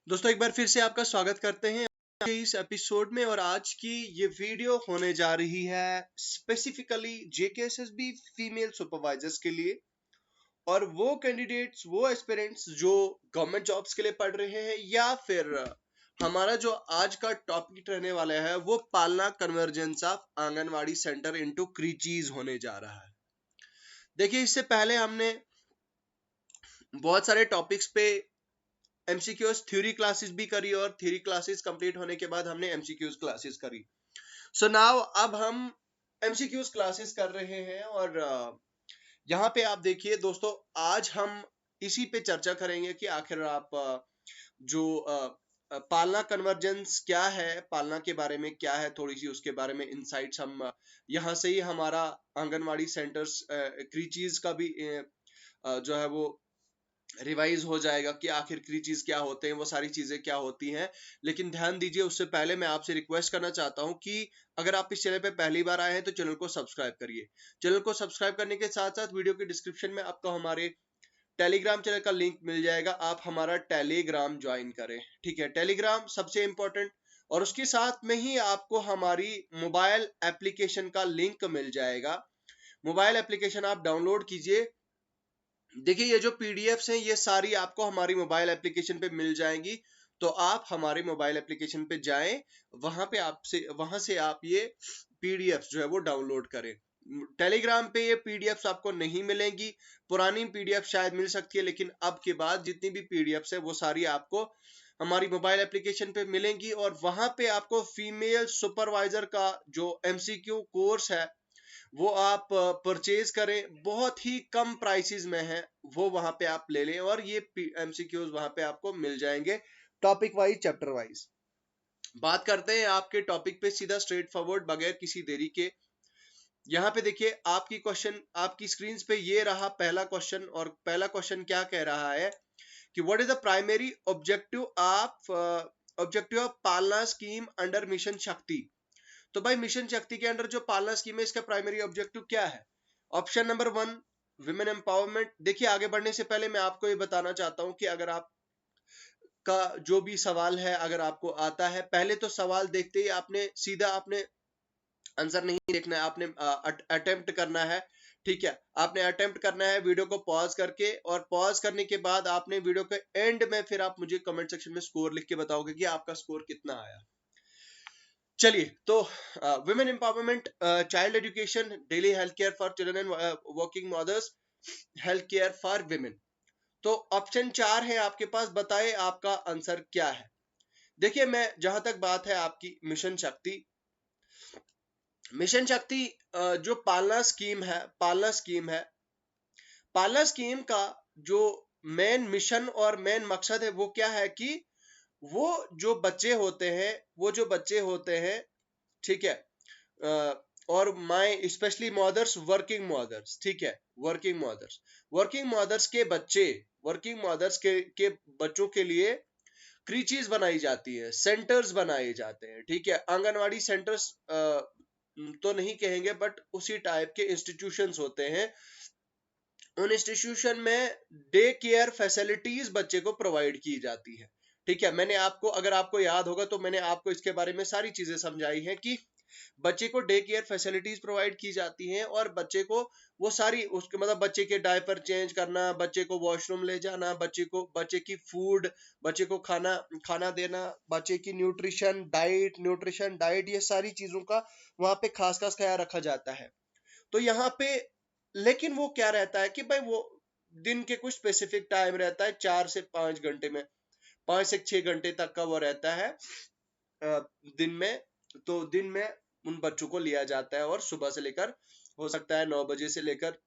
दोस्तों एक बार फिर से आपका स्वागत करते हैं इस एपिसोड में। और आज की ये वीडियो होने जा रही है स्पेसिफिकली जेकेएसएसबी फीमेल सुपरवाइजर्स के लिए और वो कैंडिडेट्स, वो एस्पिरेंट्स जो गवर्नमेंट जॉब्स के लिए पढ़ रहे हैं, या फिर हमारा जो आज का टॉपिक रहने वाला है वो Palna convergence of anganwadi centre into creches होने जा रहा है। देखिए, इससे पहले हमने बहुत सारे टॉपिक्स पे एमसीक्यूज थ्योरी क्लासेस भी करी और थ्योरी क्लासेस कंप्लीट होने के बाद हमने एमसीक्यूज क्लासेस करी। सो नाउ अब हम एमसीक्यूज क्लासेस कर रहे हैं और यहाँ पे आप देखिए दोस्तों, आज हम इसी पे चर्चा करेंगे कि आखिर आप जो पालना कन्वर्जेंस क्या है, पालना के बारे में क्या है, थोड़ी सी उसके बारे में इनसाइट्स हम यहाँ से ही हमारा आंगनवाड़ी सेंटर्स क्रीचीज का भी जो है वो रिवाइज हो जाएगा कि आखिर क्रीचीज क्या होते हैं, वो सारी चीजें क्या होती हैं। लेकिन ध्यान दीजिए, उससे पहले मैं आपसे रिक्वेस्ट करना चाहता हूं कि अगर आप इस चैनल पे पहली बार आए हैं तो चैनल को सब्सक्राइब करिए। चैनल को सब्सक्राइब करने के साथ साथ वीडियो की डिस्क्रिप्शन में आपको हमारे टेलीग्राम चैनल का लिंक मिल जाएगा, आप हमारा टेलीग्राम ज्वाइन करें। ठीक है, टेलीग्राम सबसे इंपॉर्टेंट। और उसके साथ में ही आपको हमारी मोबाइल एप्लीकेशन का लिंक मिल जाएगा। मोबाइल एप्लीकेशन आप डाउनलोड कीजिए। देखिए, ये जो पीडीएफ्स हैं ये सारी आपको हमारी मोबाइल एप्लीकेशन पे मिल जाएंगी। तो आप हमारे मोबाइल एप्लीकेशन पे जाएं, वहां से आप ये पीडीएफ्स जो है वो डाउनलोड करें। टेलीग्राम पे ये पीडीएफ्स आपको नहीं मिलेंगी, पुरानी पीडीएफ शायद मिल सकती है, लेकिन अब के बाद जितनी भी पीडीएफ्स है वो सारी आपको हमारी मोबाइल एप्लीकेशन पे मिलेंगी। और वहां पे आपको फीमेल सुपरवाइजर का जो एमसीक्यू कोर्स है वो आप परचेज करें, बहुत ही कम प्राइसेस में है, वो वहां पे आप ले लें और ये एमसीक्यूज वहां पे आपको मिल जाएंगे टॉपिक वाइज, चैप्टर वाइज। बात करते हैं आपके टॉपिक पे सीधा स्ट्रेट फॉरवर्ड, बगैर किसी देरी के। यहाँ पे देखिए, आपकी स्क्रीन पे ये रहा पहला क्वेश्चन। और पहला क्वेश्चन क्या कह रहा है कि what is the primary objective of पालना स्कीम अंडर मिशन शक्ति। तो भाई, मिशन शक्ति के अंडर जो पालना स्कीम है इसका प्राइमरी ऑब्जेक्टिव क्या है? Option number 1, women empowerment. देखिए, आगे बढ़ने से पहले मैं आपको ये बताना चाहता हूं कि अगर आप का जो भी सवाल है अगर आपको आता है, पहले तो सवाल देखते ही आपने आंसर नहीं देखना है, आपने अटेम्प्ट करना है। ठीक है, आपने अटेम्प्ट करना है वीडियो को पॉज करके, और पॉज करने के बाद आपने वीडियो के एंड में फिर आप मुझे कमेंट सेक्शन में स्कोर लिख के बताओगे कि आपका स्कोर कितना आया। चलिए, तो women empowerment, child education, daily health care for children and working mothers, health care for women. तो ऑप्शन 4 है आपके पास, बताए आपका आंसर क्या है। देखिए, मैं जहां तक बात है आपकी मिशन शक्ति, जो पालना स्कीम का जो मेन मिशन और मेन मकसद है वो क्या है कि वो जो बच्चे होते हैं, ठीक है, और माई स्पेशली मदर्स, वर्किंग मदर्स, ठीक है, वर्किंग मदर्स के बच्चों के लिए क्रीचीज बनाई जाती है, सेंटर्स बनाए जाते हैं। ठीक है, आंगनवाड़ी सेंटर्स तो नहीं कहेंगे, बट उसी टाइप के इंस्टीट्यूशंस होते हैं। उन इंस्टीट्यूशन में डे केयर फैसिलिटीज बच्चे को प्रोवाइड की जाती है। ठीक है, अगर आपको याद होगा तो मैंने आपको इसके बारे में सारी चीजें समझाई हैं कि बच्चे को डे केयर फैसिलिटीज प्रोवाइड की जाती हैं, और बच्चे को वो सारी उसके मतलब बच्चे के डायपर चेंज करना, बच्चे को वॉशरूम ले जाना, बच्चे की फूड, बच्चे को खाना खाना देना, बच्चे की न्यूट्रिशन डाइट, ये सारी चीजों का वहां पे खास खास ख्याल रखा जाता है। तो यहाँ पे लेकिन वो क्या रहता है कि भाई वो दिन के कुछ स्पेसिफिक टाइम रहता है, 4 से 5 घंटे में, 5 से 6 घंटे तक का वो रहता है दिन में। तो दिन में उन बच्चों को लिया जाता है और सुबह से लेकर, हो सकता है 9 बजे से लेकर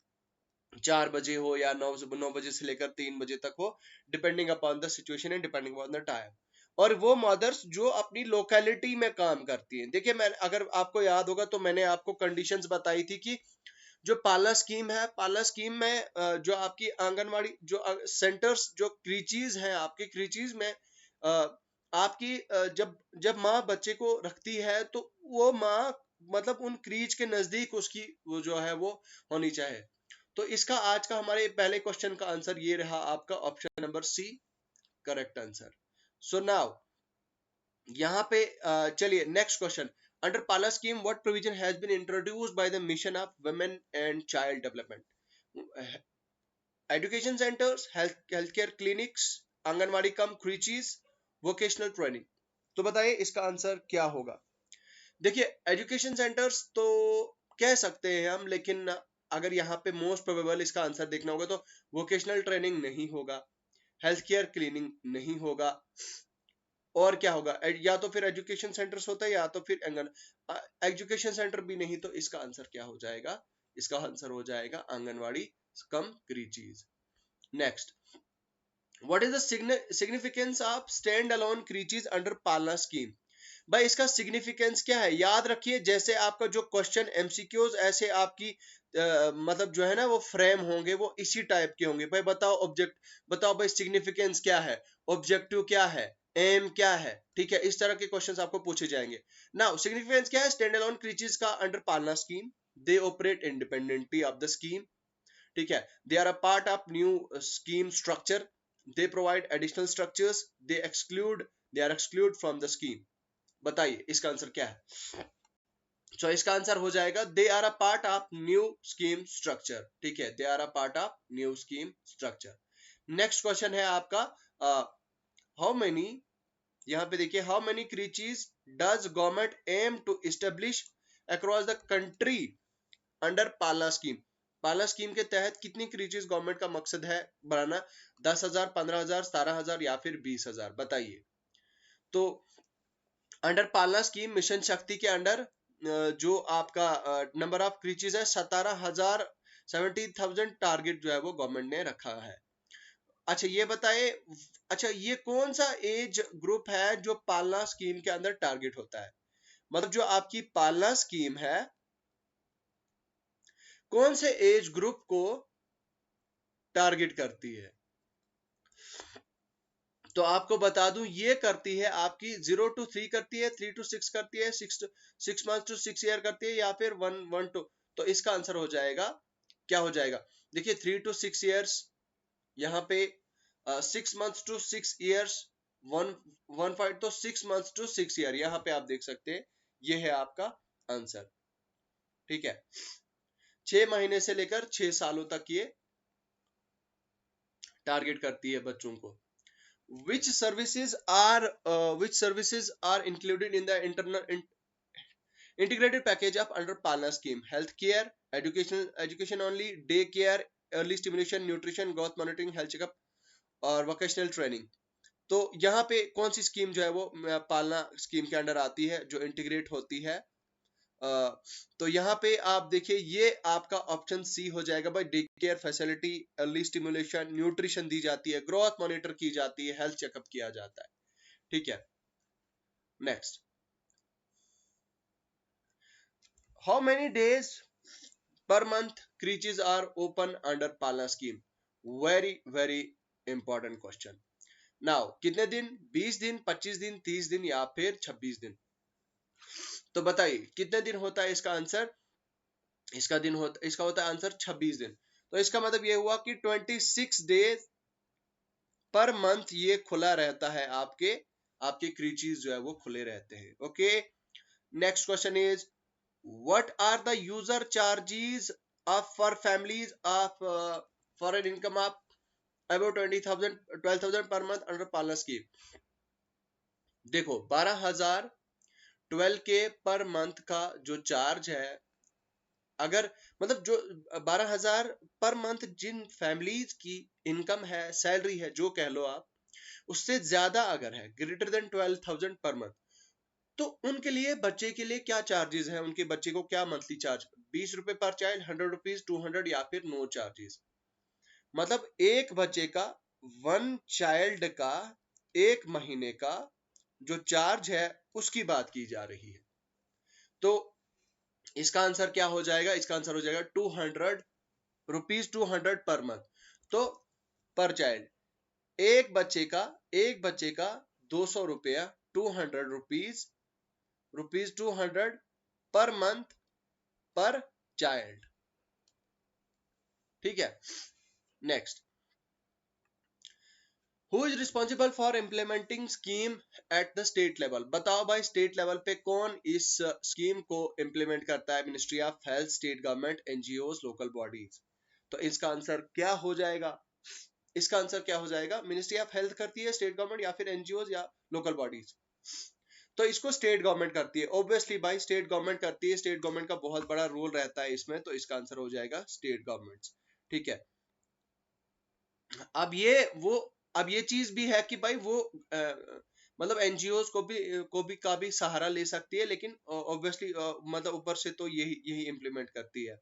4 बजे हो, या 9 बजे से लेकर 3 बजे तक हो, depending upon the situation and depending upon the time. और वो मदर्स जो अपनी लोकेलिटी में काम करती हैं, देखिए, मैं अगर आपको याद होगा तो मैंने आपको कंडीशंस बताई थी कि जो पालना स्कीम में जो आपकी आंगनवाड़ी जो सेंटर्स, जो क्रीचीज हैं, आपके क्रीचीज में आपकी जब जब माँ बच्चे को रखती है तो वो माँ मतलब उन क्रीच के नजदीक उसकी वो जो है वो होनी चाहिए। तो इसका आज का हमारे पहले क्वेश्चन का आंसर ये रहा आपका option number C, correct answer. So now यहाँ पे चलिए next question, under Palna scheme what provision has been introduced by the mission of women and child development, education centres, health care clinics, anganwadi cum creches, vocational training. तो बताइए इसका answer क्या होगा। देखिए education centres तो कह सकते हैं हम, लेकिन अगर यहाँ पे मोस्ट प्रोबेबल इसका आंसर देखना होगा तो वोकेशनल ट्रेनिंग नहीं होगा, हेल्थ केयर क्लिनिक नहीं होगा, और क्या होगा, या तो फिर एजुकेशन सेंटर्स होता है या तो फिर एजुकेशन सेंटर भी नहीं, तो इसका आंसर क्या हो जाएगा, इसका आंसर हो जाएगा anganwadi cum creches. Next, what is the significance of stand alone creches under Palna scheme. भाई इसका सिग्निफिकेंस क्या है, याद रखिए जैसे आपका जो क्वेश्चन एमसीक्यूज ऐसे आपकी मतलब जो है ना वो फ्रेम होंगे, वो इसी टाइप के होंगे। भाई बताओ ऑब्जेक्ट, बताओ भाई सिग्निफिकेंस क्या है, ऑब्जेक्टिव क्या है, एम क्या है, ठीक है, इस तरह के क्वेश्चंस आपको पूछे जाएंगे। नाउ सिग्निफिकेंस क्या है स्टैंड अलोन क्रीचीज का under Palna scheme, they operate independently of the scheme, ठीक है, they are a part of new scheme structure, they provide additional structures, they are exclude from the scheme. बताइए इसका आंसर क्या है। तो इसका आंसर हो जाएगा they are a part of new scheme structure, ठीक है, they are a part of new scheme structure. Next question है आपका हाउ मेनी, यहाँ पे देखिए how many creches does government aim to establish across the country under Palna scheme. Palna scheme के तहत कितनी क्रीचीज गवर्नमेंट का मकसद है बढ़ाना, 10,000, 15,000, 17,000 या फिर 20,000। बताइए। तो अंडर पालना स्कीम मिशन शक्ति के अंडर जो आपका नंबर ऑफ क्रीचीज है 17,000, 70,000 टारगेट जो है वो गवर्नमेंट ने रखा है। अच्छा ये बताए, अच्छा ये कौन सा एज ग्रुप है जो पालना स्कीम के अंदर टारगेट होता है, मतलब जो आपकी पालना स्कीम है कौन से एज ग्रुप को टारगेट करती है। तो आपको बता दूं ये करती है आपकी 0 to 3 करती है, 3 to 6 करती है, 6 months to 6 year करती है, या फिर 1 to 1। तो इसका आंसर हो जाएगा, क्या हो जाएगा, देखिए 3 to 6 years, यहाँ पे 6 months to 6 years, 1 1 5, तो 6 months to 6 year, यहाँ पे आप देख सकते हैं ये है आपका आंसर, ठीक है। 6 महीने से लेकर 6 सालों तक ये टारगेट करती है बच्चों को। which services are included in the integrated package of under Palna scheme? Health care, education only, day care, early stimulation, nutrition, growth monitoring, health checkup और वोकेशनल ट्रेनिंग। तो यहाँ पे कौन सी स्कीम जो है वो पालना स्कीम के अंडर आती है जो इंटीग्रेट होती है। तो यहाँ पे आप देखिए ये आपका ऑप्शन सी हो जाएगा भाई, day care facility, early stimulation, nutrition दी जाती है, ग्रोथ मॉनिटर की जाती है, हेल्थ चेकअप किया जाता है, ठीक है। Next, how many days per month creches are open under Palna scheme. Very very important question. Now कितने दिन, 20 दिन, 25 दिन, 30 दिन या फिर 26 दिन। तो बताइए कितने दिन होता है इसका आंसर, इसका होता है आंसर 26 दिन। तो इसका मतलब ये हुआ कि 26 डेज पर मंथ ये खुला रहता है, आपके आपके क्रीचीज जो है वो खुले रहते हैं। Okay, next question is what are the user charges of for families of foreign income of about 20,000 12,000 per month under Palna scheme. देखो 12,000 12 के पर मंथ का जो चार्ज है, अगर मतलब जो 12,000 पर मंथ जिन फैमिलीज की इनकम है, सैलरी है जो कह लो आप, उससे ज्यादा अगर है, ग्रेटर देन 12,000 पर मंथ, तो उनके लिए बच्चे के लिए क्या चार्जेस है, उनके बच्चे को क्या मंथली चार्ज, 20 रुपए पर चाइल्ड, 100 रुपीज, 200 या फिर नो चार्जेस। मतलब एक बच्चे का, वन चाइल्ड का एक महीने का जो चार्ज है उसकी बात की जा रही है। तो इसका आंसर क्या हो जाएगा, इसका आंसर हो जाएगा 200 रुपीज, 200 पर मंथ। तो पर चाइल्ड एक बच्चे का 200 रुपया, 200 रुपीज, 200 पर मंथ पर चाइल्ड, ठीक है। Next, who is responsible for implementing scheme at the state level? बताओ भाई, स्टेट लेवल पे कौन इस स्कीम को इम्प्लीमेंट करता है? Ministry of health, state government, NGO, local bodies. तो इसका आंसर क्या हो जाएगा? इसका आंसर क्या हो जाएगा? मिनिस्ट्री ऑफ हेल्थ करती है, स्टेट गवर्नमेंट, या फिर एनजीओ या लोकल बॉडीज। तो इसको स्टेट गवर्नमेंट करती है, ऑब्वियसली भाई स्टेट गवर्नमेंट करती है। स्टेट गवर्नमेंट का बहुत बड़ा रोल रहता है इसमें, तो इसका आंसर हो जाएगा स्टेट गवर्नमेंट। ठीक है। अब ये वो अब ये चीज भी है कि भाई वो मतलब एनजीओ को भी का भी सहारा ले सकती है, लेकिन ऑब्वियसली मतलब ऊपर से तो यही यही इम्प्लीमेंट करती है।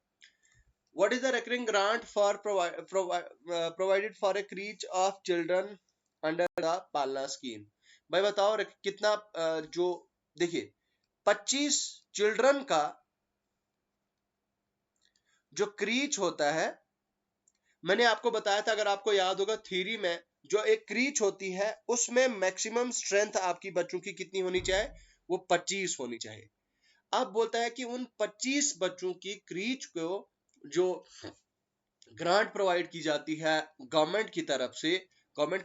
What is the recurring grant for provided for a crèche of children under the Palna scheme? भाई बताओ कितना जो देखिए 25 चिल्ड्रन का जो क्रीच होता है, मैंने आपको बताया था, अगर आपको याद होगा थ्योरी में, जो एक क्रीच होती है उसमें मैक्सिमम स्ट्रेंथ आपकी बच्चों की कितनी होनी चाहिए? वो 25 होनी चाहिए। अब बोलता है कि उन 25 बच्चों की क्रीच को जो ग्रांट प्रोवाइड की जाती है गवर्नमेंट की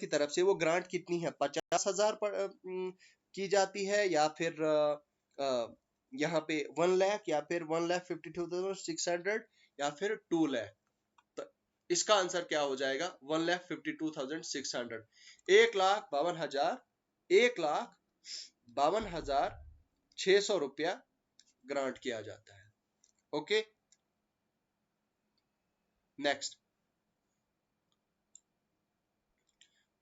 तरफ से वो ग्रांट कितनी है? 50,000 की जाती है, या फिर यहाँ पे 1 लाख, या फिर 1,52,600, या फिर 2 लाख। तो इसका आंसर क्या हो जाएगा? 1,52,600। 1,52,600 ग्रांट किया जाता है। Okay, next.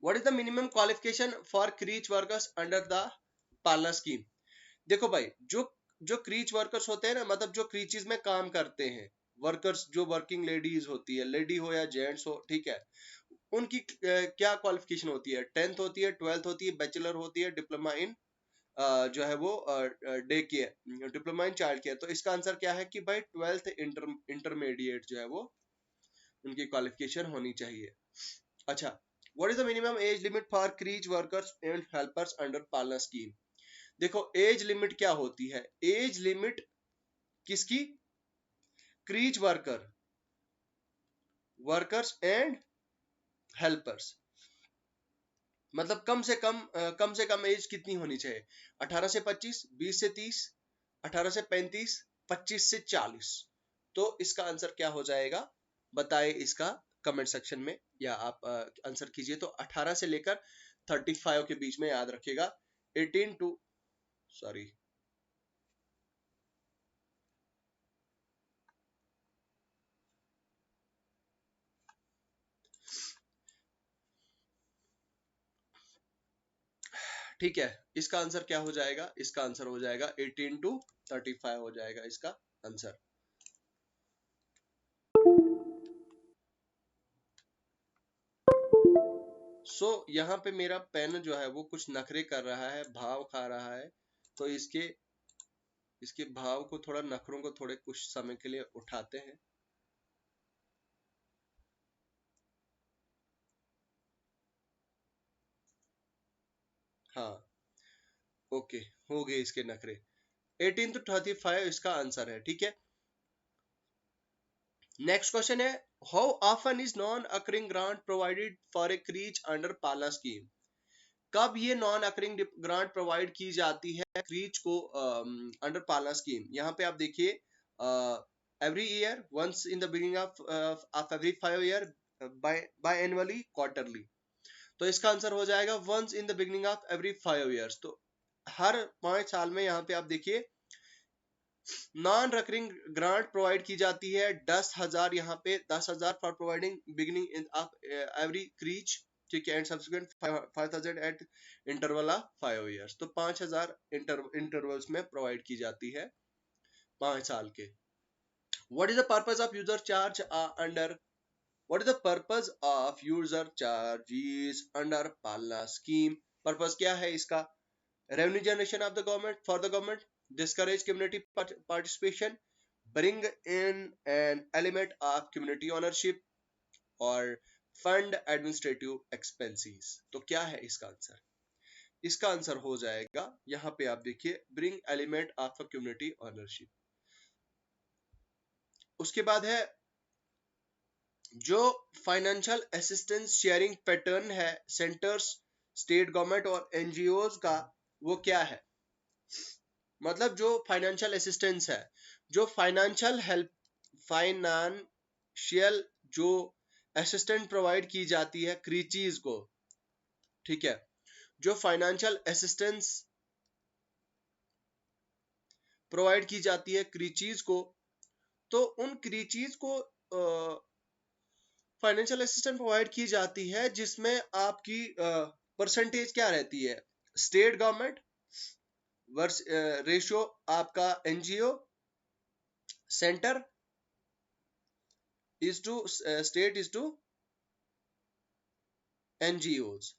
What is the minimum qualification for crèche workers under the Palna scheme? देखो भाई, जो क्रीच वर्कर्स होते हैं ना, मतलब जो क्रीचेस में काम करते हैं, वर्कर्स, जो वर्किंग लेडीज होती है, लेडी हो या जेंट्स हो, ठीक है, उनकी क्या क्वालिफिकेशन होती है? 10th होती है, 12th होती है, बैचलर होती है, डिप्लोमा इन जो है वो day care, diploma in child care. तो इसका आंसर क्या है कि भाई 12th इंटरमीडिएट जो है वो उनकी क्वालिफिकेशन होनी चाहिए। अच्छा, what is the minimum age limit for crèche workers and helpers under Palna scheme? देखो एज लिमिट क्या होती है? एज लिमिट किसकी? Crèche workers and helpers. मतलब कम से कम एज कितनी होनी चाहिए? 18 से 25, 20 से 30, 18 से 35, 25 से 40। तो इसका आंसर क्या हो जाएगा? बताए इसका कमेंट सेक्शन में, या आप आंसर कीजिए। तो 18 से लेकर 35 के बीच में, याद रखिएगा। 18 टू सॉरी ठीक है, इसका आंसर क्या हो जाएगा? इसका आंसर हो जाएगा 18 टू 35 हो जाएगा इसका आंसर। यहाँ पे मेरा पेन जो है वो कुछ नखरे कर रहा है, भाव खा रहा है। तो इसके इसके भाव को थोड़ा, नखरों को थोड़े कुछ समय के लिए उठाते हैं। हाँ, ओके, हो गए इसके नखरे। 18 टू 35 इसका आंसर है, ठीक है। नेक्स्ट क्वेश्चन है, how often is non occurring grant provided for a crèche under Palna scheme? कब ये नॉन अकरिंग ग्रांट प्रोवाइड की जाती है क्रीच को अंडर पालना स्कीम? यहाँ पे आप देखिए, every year, once in the beginning of every 5 year, biannually, quarterly. तो इसका आंसर हो जाएगा once in the beginning of every 5 years. तो हर 5 साल में यहाँ पे आप देखिए नॉन रिकरिंग ग्रांट प्रोवाइड की जाती है 10,000, यहाँ पे 10,000 for providing beginning of every crèche, ठीक है, and subsequent 5,000 eight interval of 5 years. तो 5,000 इंटरवल्स में प्रोवाइड की जाती है 5 साल के। What is the purpose of user charge under what is the purpose of user charges under Palna scheme? Purpose क्या है इसका? revenue generation of the government, for the government, discourage community participation, bring in an element of community ownership, और fund administrative expenses। तो क्या है इसका answer? इसका answer हो जाएगा, यहाँ पे आप देखिए, bring element of a community ownership। उसके बाद है जो फाइनेंशियल असिस्टेंस शेयरिंग पैटर्न है सेंटर्स, स्टेट गवर्नमेंट और एनजीओज का, वो क्या है? मतलब जो फाइनेंशियल असिस्टेंस है, जो फाइनेंशियल जो असिस्टेंट प्रोवाइड की जाती है क्रीचीज को, ठीक है, जो फाइनेंशियल असिस्टेंस प्रोवाइड की जाती है क्रीचीज को, तो उन क्रीचीज को फाइनेंशियल असिस्टेंस प्रोवाइड की जाती है जिसमें आपकी परसेंटेज क्या रहती है? स्टेट गवर्नमेंट वर्स रेशियो आपका NGO center is to state is to NGOs.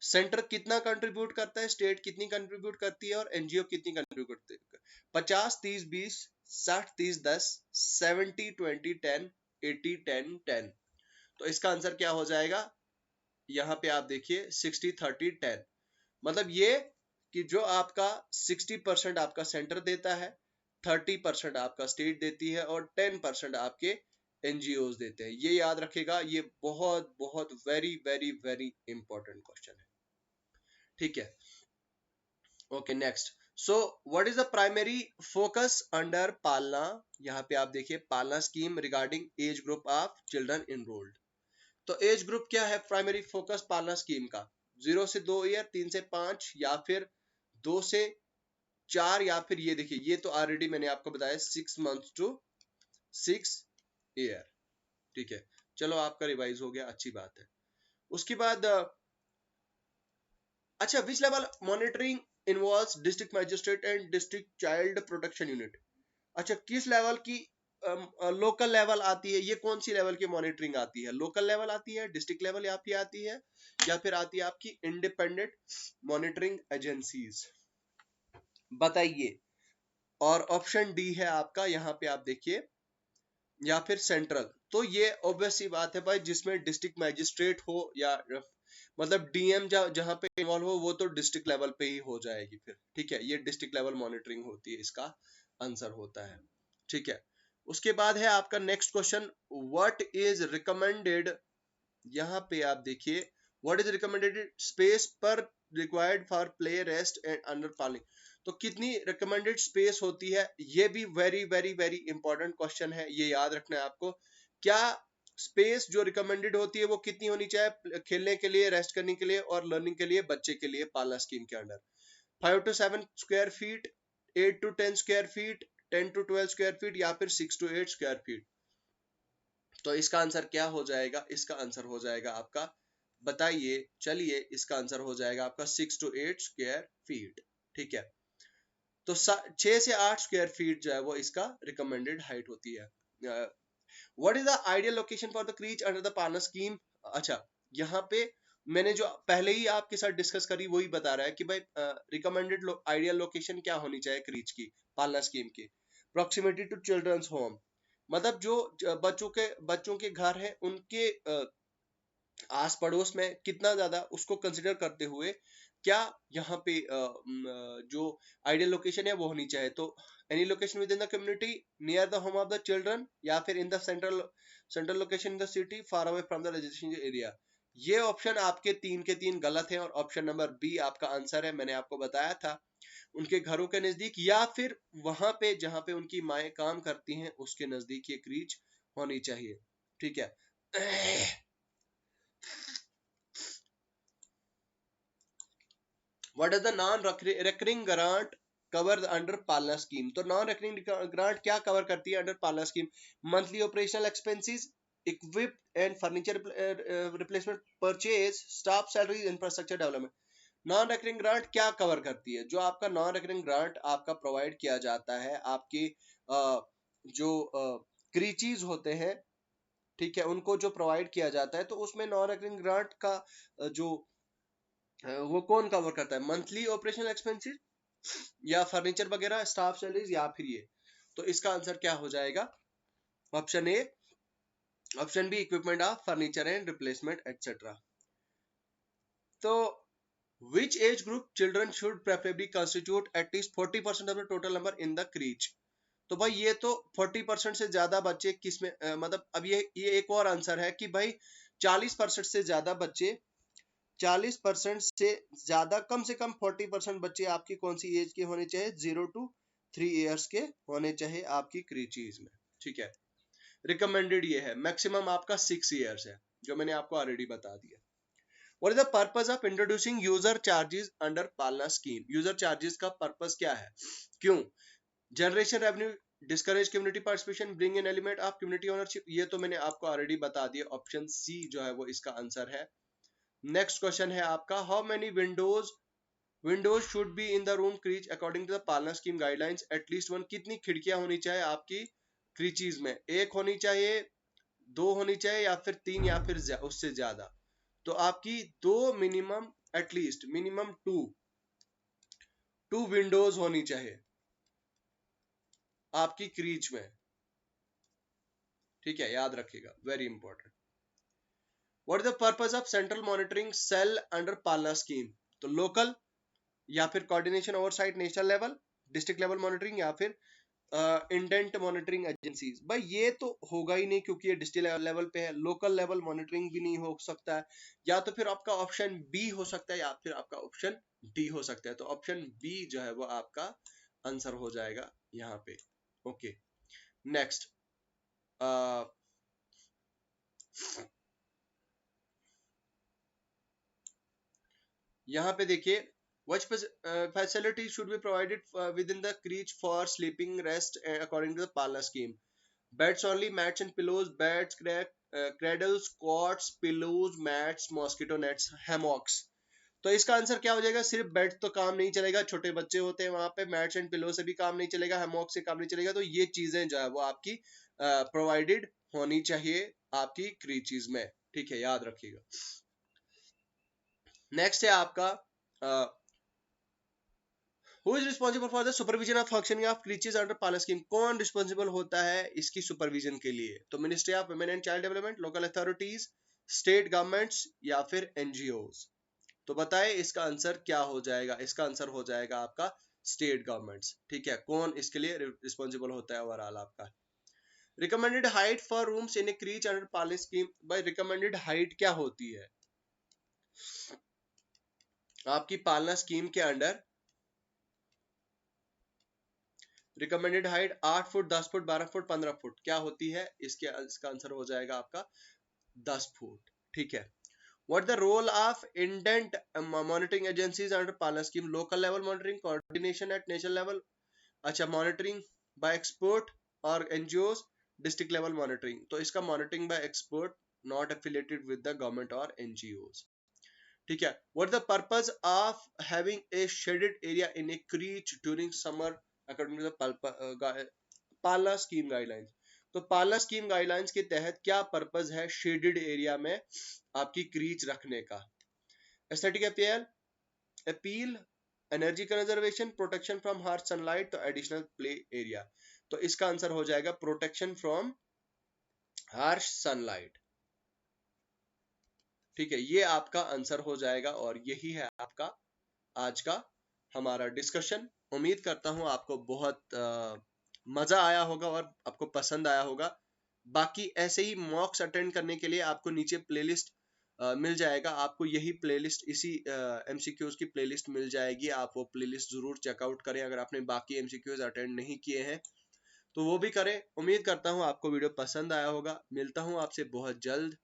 Center कितना कंट्रीब्यूट करता है, स्टेट कितनी कंट्रीब्यूट करती है और एनजीओ कितनी कंट्रीब्यूट करती है? 50-30-20, 60-30-10, 70-20-10, 80-10-10। तो इसका आंसर क्या हो जाएगा? यहाँ पे आप देखिए 60-30-10, मतलब ये कि जो आपका 60% आपका सेंटर देता है, 30% आपका स्टेट देती है और 10% आपके एनजीओज देते हैं। ये याद रखेगा, ये बहुत बहुत very very very important question है, ठीक है। Okay next, so what is the primary focus under पालना? यहाँ पे आप देखिए पालना scheme regarding age group of children enrolled. तो एज ग्रुप क्या है प्राइमरी फोकस पालना स्कीम का? 0 से 2 ईयर, 3 से 5, या फिर 2 से 4, या फिर ये देखिए, ये तो ऑलरेडी मैंने आपको बताया 6 मंथ टू 6 ईयर, ठीक है। चलो आपका रिवाइज हो गया, अच्छी बात है। उसके बाद अच्छा, which level monitoring involves district magistrate and district child protection unit? अच्छा, किस लेवल की लोकल लेवल आती है? ये कौन सी लेवल की मॉनिटरिंग आती है? लोकल लेवल आती है, डिस्ट्रिक्ट लेवल आपकी आती है, या फिर आती है आपकी इंडिपेंडेंट मॉनिटरिंग एजेंसीज? बताइए। और ऑप्शन डी है आपका, यहाँ पे आप देखिए, या फिर सेंट्रल। तो ये ऑब्वियस सी बात है भाई, जिसमें डिस्ट्रिक्ट मैजिस्ट्रेट हो या मतलब डीएम जहां पे इन्वॉल्व हो, वो तो डिस्ट्रिक्ट लेवल पे ही हो जाएगी फिर, ठीक है। ये डिस्ट्रिक्ट लेवल मॉनिटरिंग होती है, इसका आंसर होता है, ठीक है। उसके बाद है आपका next question, what is recommended? यहाँ पे आप देखिए, what is recommended space per required for play rest and under पालिंग? तो कितनी रिकमेंडेड स्पेस होती है? ये भी very very very important question है, ये याद रखना है आपको। क्या स्पेस जो रिकमेंडेड होती है वो कितनी होनी चाहिए खेलने के लिए, रेस्ट करने के लिए और लर्निंग के लिए बच्चे के लिए पालना स्कीम के under? 5 to 7 square feet, 8 to 10 square feet, 10 to 12 square feet, या फिर 6 to 8 स्क्वायर फीट? तो इसका आंसर क्या हो जाएगा? इसका आंसर हो जाएगा आपका, बताइए, चलिए, इसका आंसर हो जाएगा आपका 6 to 8 स्क्वायर फीट, ठीक है। तो 6 से 8 स्क्वायर फीट जो है वो इसका रिकमेंडेड हाइट होती है। What is the ideal location for the crèche under the Palna scheme? अच्छा, यहाँ पे मैंने जो पहले ही आपके साथ डिस्कस करी वही बता रहा है कि भाई रिकमेंडेड आइडियल लोकेशन क्या होनी चाहिए क्रीच की, पालना स्कीम की? प्रॉक्सिमिटी टू चिल्ड्रंस होम, मतलब जो बच्चों के घर है उनके आस पड़ोस में कितना ज्यादा, उसको कंसिडर करते हुए क्या यहाँ पे जो आइडियल लोकेशन है वो होनी चाहिए? तो any location with in the community, near the home of the children, या फिर in the central location in the city, far away from the residential area. ये ऑप्शन आपके 3 के 3 गलत है, और ऑप्शन नंबर बी आपका आंसर है। मैंने आपको बताया था, उनके घरों के नजदीक या फिर वहां पे जहां पे उनकी माएँ काम करती हैं उसके नजदीक ये क्रीच होनी चाहिए, ठीक है। What is the non recurring grant cover under Palna scheme? तो नॉन रिकरिंग ग्रांट क्या कवर करती है under Palna scheme? Monthly operational expenses, equip and furniture replacement, purchase, staff salary, infrastructure development. Non recurring grant क्या cover करती है? जो आपका non recurring grant आपका प्रोवाइड किया जाता है आपकी जो क्रीचीज होते हैं, ठीक है, उनको जो प्रोवाइड किया जाता है, तो उसमें नॉन रिकरिंग ग्रांट का जो वो कौन कवर करता है? मंथली ऑपरेशनल एक्सपेंसेस या फर्नीचर वगैरह, स्टाफ सैलरीज, या फिर ये? तो इसका आंसर क्या हो जाएगा? Option A, option B equipment of furniture and replacement etcetera. तो which age group children should preferably constitute at least 40% of the total number in the creche? तो भाई ये तो 40% से ज्यादा बच्चे किस में मतलब अब ये एक और आंसर है कि भाई 40% से ज्यादा बच्चे 40% से ज्यादा कम से कम 40% बच्चे आपकी कौन सी एज के होने चाहिए 0 to 3 years के होने चाहिए आपकी क्रीचीज में। ठीक है, रिकमेंडेड ये है, मैक्सिमम आपका 6 years है जो मैंने आपको ऑलरेडी बता दिया। What is the purpose of introducing user charges under पालना स्कीम? यूजर चार्जेस का पर्पस क्या है, क्यों? Generation revenue, discourage community participation, bring in element of community ownership. ये तो मैंने आपको ऑलरेडी बता दिया, ऑप्शन सी जो है वो इसका आंसर है। नेक्स्ट क्वेश्चन है आपका, how many windows should be in the room creche according to the Palna scheme guidelines? At least one, कितनी खिड़कियां होनी चाहिए आपकी क्रीचीज में? एक होनी चाहिए, दो होनी चाहिए, या फिर तीन, या फिर उससे ज्यादा? तो आपकी दो minimum, at least minimum two windows होनी चाहिए आपकी क्रीच में। ठीक है, याद रखिएगा, very important. What is the purpose of central monitoring cell under Palna scheme? तो लोकल, या फिर coordination oversight national level, district level monitoring, या फिर इंडेंट मॉनिटरिंग एजेंसीज। भाई ये तो होगा ही नहीं क्योंकि ये डिस्ट्रिक्ट लेवल पे है, लोकल लेवल मॉनिटरिंग भी नहीं हो सकता है, या तो फिर आपका ऑप्शन बी हो सकता है, या फिर आपका ऑप्शन डी हो सकता है। तो ऑप्शन बी जो है वो आपका आंसर हो जाएगा यहाँ पे। ओके, नेक्स्ट यहाँ पे देखिए, which facility should be provided within the creche for sleeping rest according to the Palna scheme? Beds only, mats and pillows, beds, cradles, cots, pillows, mats, mosquito nets, hammocks। तो इसका answer क्या हो जाएगा? सिर्फ bed तो काम नहीं चलेगा, छोटे बच्चे होते हैं वहां पे, मैट्स एंड पिलो से भी काम नहीं चलेगा, हैमॉक से काम नहीं चलेगा। तो ये चीजें जो है वो आपकी प्रोवाइडेड होनी चाहिए आपकी क्रीचीज में। ठीक है, याद रखिएगा। नेक्स्ट है आपका who is responsible for the supervision of functioning of creches under Palna scheme? कौन रिस्पॉन्सिबल होता है इसकी सुपरविजन के लिए? तो ministry of women and child development, local authorities, state governments, या फिर एनजीओज? तो बताएं इसका आंसर क्या हो जाएगा? इसका आंसर हो जाएगा आपका स्टेट गवर्नमेंट्स। ठीक है, कौन इसके लिए रिस्पॉन्सिबल होता है ओवरऑल आपका? Recommended height for rooms in a crèche under Palna scheme? भाई रिकमेंडेड हाइट क्या होती है आपकी पालना स्कीम के under? Recommended height 8 foot, 10 foot, 12 foot, 15 foot क्या होती है? इसका आंसर हो जाएगा आपका 10 फुट। ठीक है, what the role of independent monitoring agencies under Palna scheme? Local level monitoring, coordination at national level, अच्छा मॉनिटरिंग बाय एक्सपर्ट और एनजीओज, डिस्ट्रिक्ट लेवल मॉनिटरिंग। तो इसका monitoring by expert, not affiliated with the government और NGOs. ठीक है, what the purpose of having a shaded area in a creche during summer according to the Palna scheme guidelines? तो Palna scheme guidelines के तहत क्या purpose है शेडेड एरिया में आपकी क्रीच रखने का? Aesthetic appeal, energy conservation, protection from harsh sunlight, तो एडिशनल प्ले एरिया। तो इसका आंसर हो जाएगा प्रोटेक्शन फ्रॉम हार्श सनलाइट। ठीक है, ये आपका आंसर हो जाएगा, और यही है आपका आज का हमारा डिस्कशन। उम्मीद करता हूं आपको बहुत मजा आया होगा और आपको पसंद आया होगा। बाकी ऐसे ही मॉक्स अटेंड करने के लिए आपको नीचे प्लेलिस्ट मिल जाएगा, आपको यही प्लेलिस्ट, इसी एमसीक्यूज की प्लेलिस्ट मिल जाएगी। आप वो प्लेलिस्ट जरूर चेकआउट करें अगर आपने बाकी एमसीक्यूज अटेंड नहीं किए हैं तो वो भी करें। उम्मीद करता हूं आपको वीडियो पसंद आया होगा। मिलता हूं आपसे बहुत जल्द।